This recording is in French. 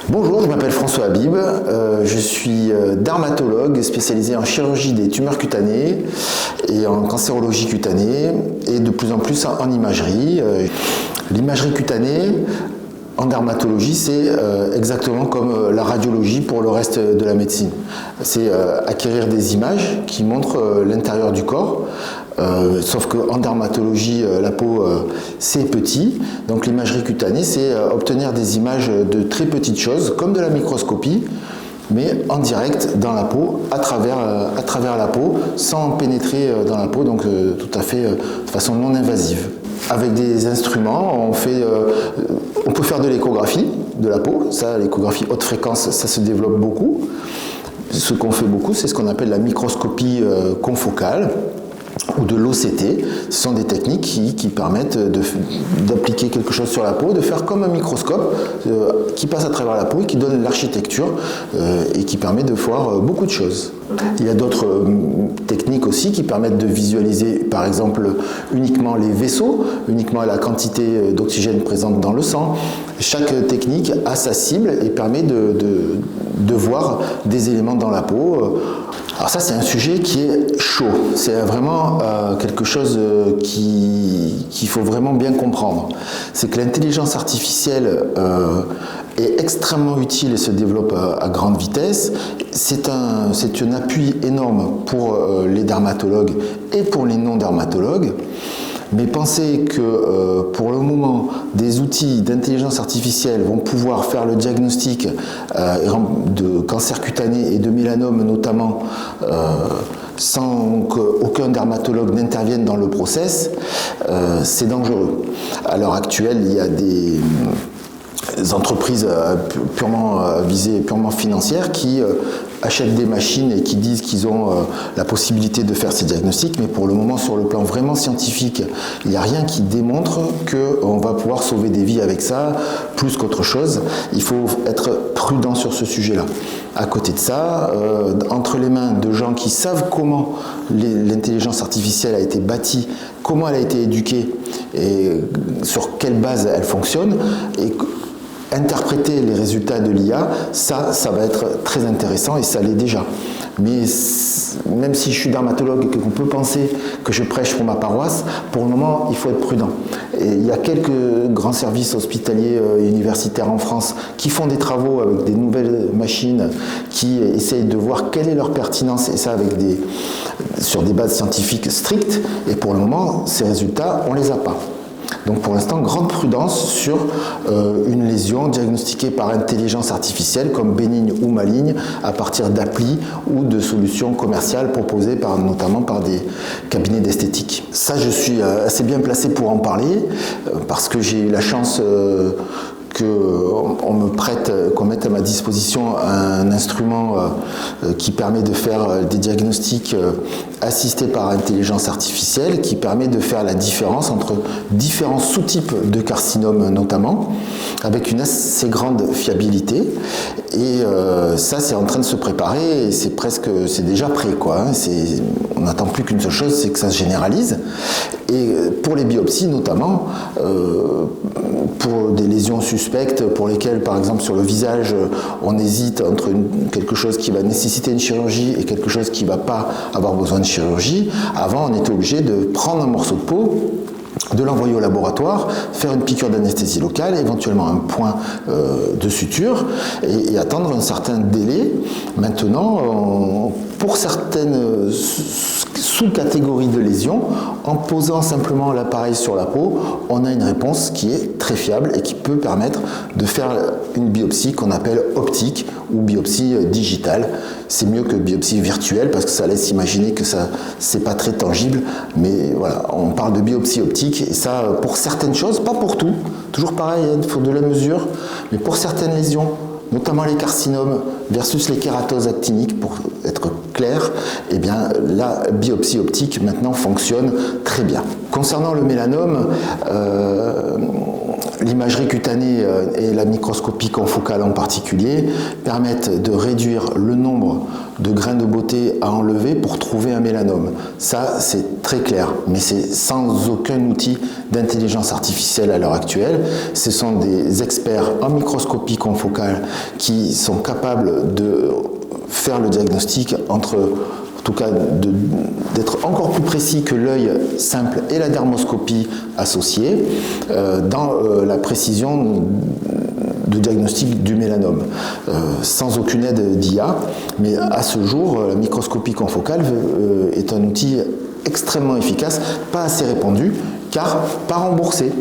Bonjour, je m'appelle François Habib, je suis dermatologue spécialisé en chirurgie des tumeurs cutanées et en cancérologie cutanée et de plus en plus en imagerie. L'imagerie cutanée en dermatologie, c'est exactement comme la radiologie pour le reste de la médecine. C'est acquérir des images qui montrent l'intérieur du corps. Sauf qu'en dermatologie, la peau, c'est petit. Donc l'imagerie cutanée, c'est obtenir des images de très petites choses, comme de la microscopie, mais en direct dans la peau, à travers la peau, sans pénétrer dans la peau, donc tout à fait de façon non invasive. Avec des instruments, on peut faire de l'échographie de la peau. Ça, l'échographie haute fréquence, ça se développe beaucoup. Ce qu'on fait beaucoup, c'est ce qu'on appelle la microscopie confocale ou de l'OCT. Ce sont des techniques qui permettent d'appliquer quelque chose sur la peau, de faire comme un microscope qui passe à travers la peau et qui donne l'architecture et qui permet de voir beaucoup de choses. Il y a d'autres techniques aussi qui permettent de visualiser par exemple uniquement les vaisseaux, uniquement la quantité d'oxygène présente dans le sang. Chaque technique a sa cible et permet de voir des éléments dans la peau. Alors ça, c'est un sujet qui est chaud. C'est vraiment quelque chose qu'il faut vraiment bien comprendre. C'est que l'intelligence artificielle est extrêmement utile et se développe à grande vitesse. C'est un appui énorme pour les dermatologues et pour les non-dermatologues. Mais pensez que pour le moment, des outils d'intelligence artificielle vont pouvoir faire le diagnostic de cancer cutané et de mélanome notamment sans qu'aucun dermatologue n'intervienne dans le process, c'est dangereux. À l'heure actuelle, il y a des entreprises purement visées, purement financières qui achètent des machines et qui disent qu'ils ont la possibilité de faire ces diagnostics, mais pour le moment, sur le plan vraiment scientifique, il n'y a rien qui démontre qu'on va pouvoir sauver des vies avec ça, plus qu'autre chose. Il faut être prudent sur ce sujet-là. À côté de ça, entre les mains de gens qui savent comment l'intelligence artificielle a été bâtie, comment elle a été éduquée et sur quelle base elle fonctionne, et interpréter les résultats de l'IA, ça va être très intéressant et ça l'est déjà. Mais même si je suis dermatologue et qu'on peut penser que je prêche pour ma paroisse, pour le moment, il faut être prudent. Et il y a quelques grands services hospitaliers et universitaires en France qui font des travaux avec des nouvelles machines qui essayent de voir quelle est leur pertinence, et ça sur des bases scientifiques strictes. Et pour le moment, ces résultats, on ne les a pas. Donc pour l'instant, grande prudence sur une lésion diagnostiquée par intelligence artificielle comme bénigne ou maligne à partir d'applis ou de solutions commerciales proposées notamment par des cabinets d'esthétique. Ça, je suis assez bien placé pour en parler parce que j'ai eu la chance qu'on mette à ma disposition un instrument qui permet de faire des diagnostics assistés par intelligence artificielle, qui permet de faire la différence entre différents sous-types de carcinomes notamment, avec une assez grande fiabilité. Et ça, c'est en train de se préparer et c'est déjà prêt, quoi. On n'attend plus qu'une seule chose, c'est que ça se généralise. Et pour les biopsies notamment, pour des lésions suspectes pour lesquelles, par exemple, sur le visage, on hésite entre quelque chose qui va nécessiter une chirurgie et quelque chose qui ne va pas avoir besoin de chirurgie. Avant, on était obligé de prendre un morceau de peau, de l'envoyer au laboratoire, faire une piqûre d'anesthésie locale, éventuellement un point de suture et attendre un certain délai. Maintenant, pour certaines sous-catégories de lésions, en posant simplement l'appareil sur la peau, on a une réponse qui est très fiable et qui peut permettre de faire une biopsie qu'on appelle optique ou biopsie digitale. C'est mieux que biopsie virtuelle parce que ça laisse imaginer que c'est pas très tangible, mais voilà, on parle de biopsie optique et ça pour certaines choses, pas pour tout, toujours pareil, il faut de la mesure, mais pour certaines lésions, notamment les carcinomes versus les kératoses actiniques, pour être clair, eh bien, la biopsie optique maintenant fonctionne très bien. Concernant le mélanome, L'imagerie cutanée et la microscopie confocale en particulier permettent de réduire le nombre de grains de beauté à enlever pour trouver un mélanome. Ça, c'est très clair, mais c'est sans aucun outil d'intelligence artificielle à l'heure actuelle. Ce sont des experts en microscopie confocale qui sont capables de faire le diagnostic entre, en tout cas, d'être encore plus précis que l'œil simple et la dermoscopie associée dans la précision de diagnostic du mélanome, sans aucune aide d'IA. Mais à ce jour, la microscopie confocale est un outil extrêmement efficace, pas assez répandu, car pas remboursé.